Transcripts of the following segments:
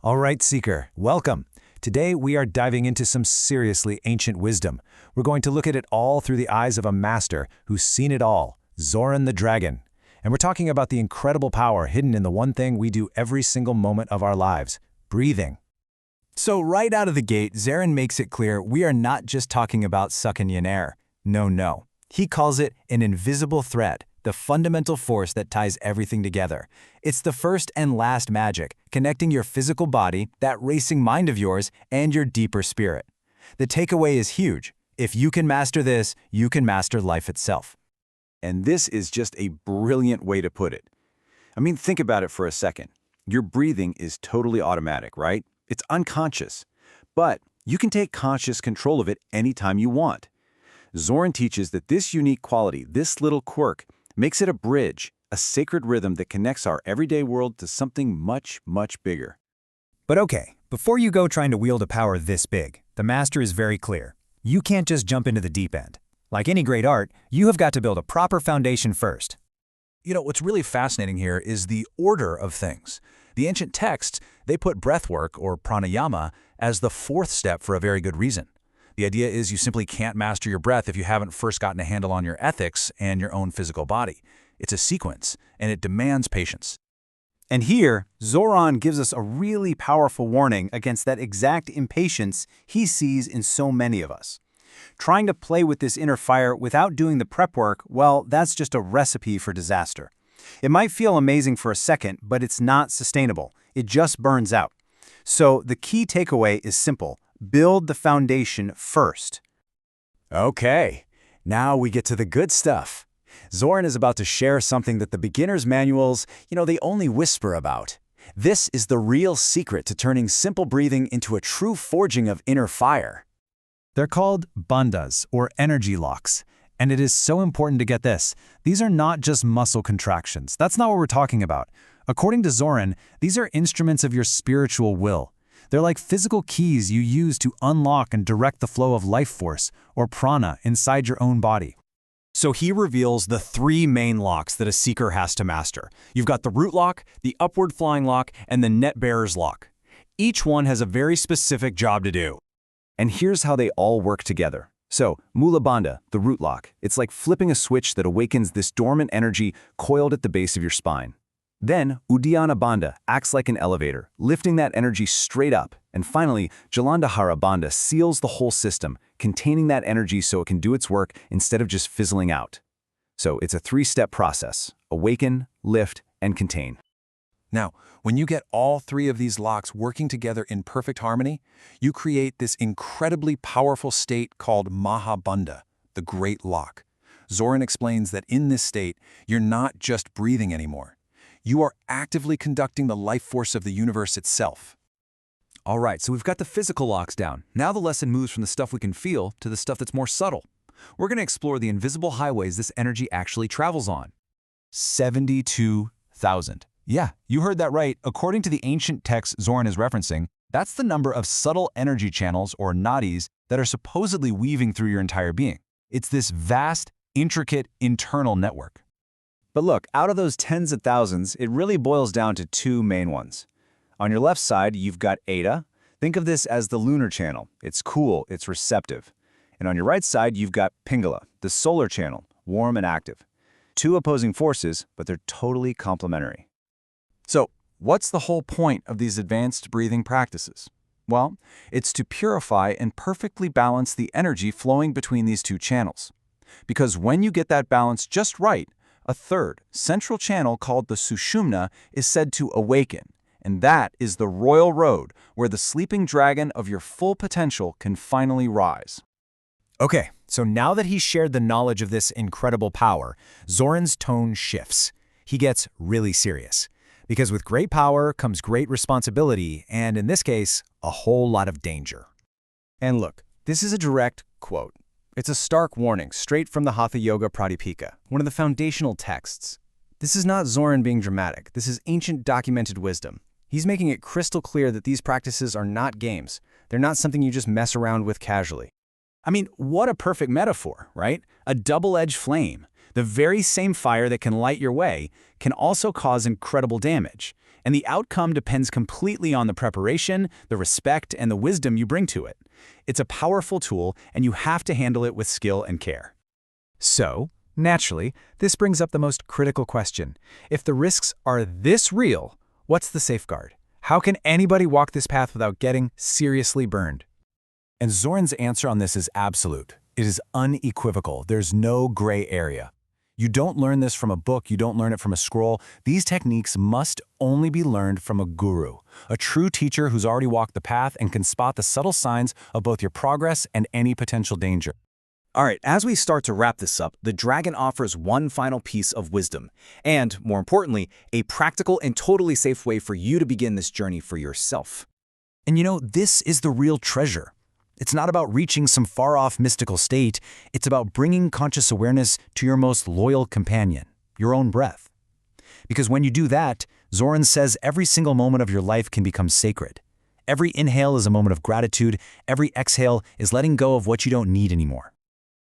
All right, Seeker, welcome. Today we are diving into some seriously ancient wisdom. We're going to look at it all through the eyes of a master who's seen it all, Zoran the Dragon. And we're talking about the incredible power hidden in the one thing we do every single moment of our lives, breathing. So right out of the gate, Zoran makes it clear we are not just talking about sucking in air. No. He calls it an invisible thread, the fundamental force that ties everything together. It's the first and last magic, connecting your physical body, that racing mind of yours, and your deeper spirit. The takeaway is huge. If you can master this, you can master life itself. And this is just a brilliant way to put it. I mean, think about it for a second. Your breathing is totally automatic, right? It's unconscious. But you can take conscious control of it anytime you want. Zoran teaches that this unique quality, this little quirk, makes it a bridge, a sacred rhythm that connects our everyday world to something much, much bigger. But okay, before you go trying to wield a power this big, the master is very clear. You can't just jump into the deep end. Like any great art, you have got to build a proper foundation first. What's really fascinating here is the order of things. The ancient texts, they put breathwork, or pranayama, as the fourth step for a very good reason. The idea is you simply can't master your breath if you haven't first gotten a handle on your ethics and your own physical body. It's a sequence, and it demands patience. And here, Zoran gives us a really powerful warning against that exact impatience he sees in so many of us. Trying to play with this inner fire without doing the prep work, well, that's just a recipe for disaster. It might feel amazing for a second, but it's not sustainable. It just burns out. So the key takeaway is simple. Build the foundation first. Okay, now we get to the good stuff. Zoran is about to share something that the beginner's manuals, they only whisper about. This is the real secret to turning simple breathing into a true forging of inner fire. They're called bandhas, or energy locks. And it is so important to get this. These are not just muscle contractions. That's not what we're talking about. According to Zoran, these are instruments of your spiritual will. They're like physical keys you use to unlock and direct the flow of life force, or prana, inside your own body. So he reveals the three main locks that a seeker has to master. You've got the root lock, the upward flying lock, and the net bearer's lock. Each one has a very specific job to do. And here's how they all work together. So, Mula Bandha, the root lock, it's like flipping a switch that awakens this dormant energy coiled at the base of your spine. Then, Uddiyana Bandha acts like an elevator, lifting that energy straight up. And finally, Jalandhara Bandha seals the whole system, containing that energy so it can do its work instead of just fizzling out. So it's a three-step process: awaken, lift, and contain. Now, when you get all three of these locks working together in perfect harmony, you create this incredibly powerful state called Mahabandha, the Great Lock. Zoran explains that in this state, you're not just breathing anymore. You are actively conducting the life force of the universe itself. All right, so we've got the physical locks down. Now the lesson moves from the stuff we can feel to the stuff that's more subtle. We're going to explore the invisible highways this energy actually travels on. 72,000. Yeah, you heard that right. According to the ancient text Zoran is referencing, that's the number of subtle energy channels, or nadis, that are supposedly weaving through your entire being. It's this vast, intricate, internal network. But look, out of those tens of thousands, it really boils down to two main ones. On your left side, you've got Eta. Think of this as the lunar channel. It's cool, it's receptive. And on your right side, you've got Pingala, the solar channel, warm and active. Two opposing forces, but they're totally complementary. So, what's the whole point of these advanced breathing practices? Well, it's to purify and perfectly balance the energy flowing between these two channels. Because when you get that balance just right, a third, central channel called the Sushumna is said to awaken, and that is the royal road where the sleeping dragon of your full potential can finally rise. Okay, so now that he's shared the knowledge of this incredible power, Zoran's tone shifts. He gets really serious. Because with great power comes great responsibility, and in this case, a whole lot of danger. And look, this is a direct quote. It's a stark warning straight from the Hatha Yoga Pradipika, one of the foundational texts. This is not Zoran being dramatic. This is ancient documented wisdom. He's making it crystal clear that these practices are not games. They're not something you just mess around with casually. I mean, what a perfect metaphor, right? A double-edged flame. The very same fire that can light your way can also cause incredible damage. and the outcome depends completely on the preparation, the respect, and the wisdom you bring to it. It's a powerful tool, and you have to handle it with skill and care. So, naturally, this brings up the most critical question. If the risks are this real, what's the safeguard? How can anybody walk this path without getting seriously burned? And Zoran's answer on this is absolute. It is unequivocal. There's no gray area. You don't learn this from a book, you don't learn it from a scroll. These techniques must only be learned from a guru, a true teacher who's already walked the path and can spot the subtle signs of both your progress and any potential danger. All right, as we start to wrap this up, the dragon offers one final piece of wisdom, and, more importantly, a practical and totally safe way for you to begin this journey for yourself. And this is the real treasure. It's not about reaching some far-off mystical state. It's about bringing conscious awareness to your most loyal companion, your own breath. Because when you do that, Zoran says every single moment of your life can become sacred. Every inhale is a moment of gratitude. Every exhale is letting go of what you don't need anymore.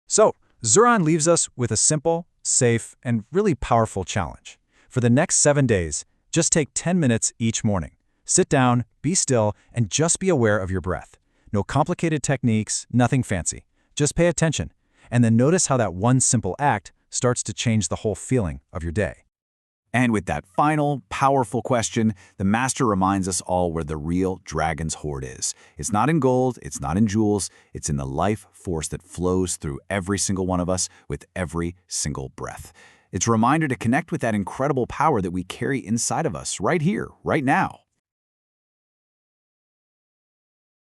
So, Zoran leaves us with a simple, safe, and really powerful challenge. For the next 7 days, just take 10 minutes each morning. Sit down, be still, and just be aware of your breath. No complicated techniques, nothing fancy. Just pay attention, and then notice how that one simple act starts to change the whole feeling of your day. And with that final, powerful question, the master reminds us all where the real dragon's hoard is. It's not in gold, it's not in jewels, it's in the life force that flows through every single one of us with every single breath. It's a reminder to connect with that incredible power that we carry inside of us right here, right now.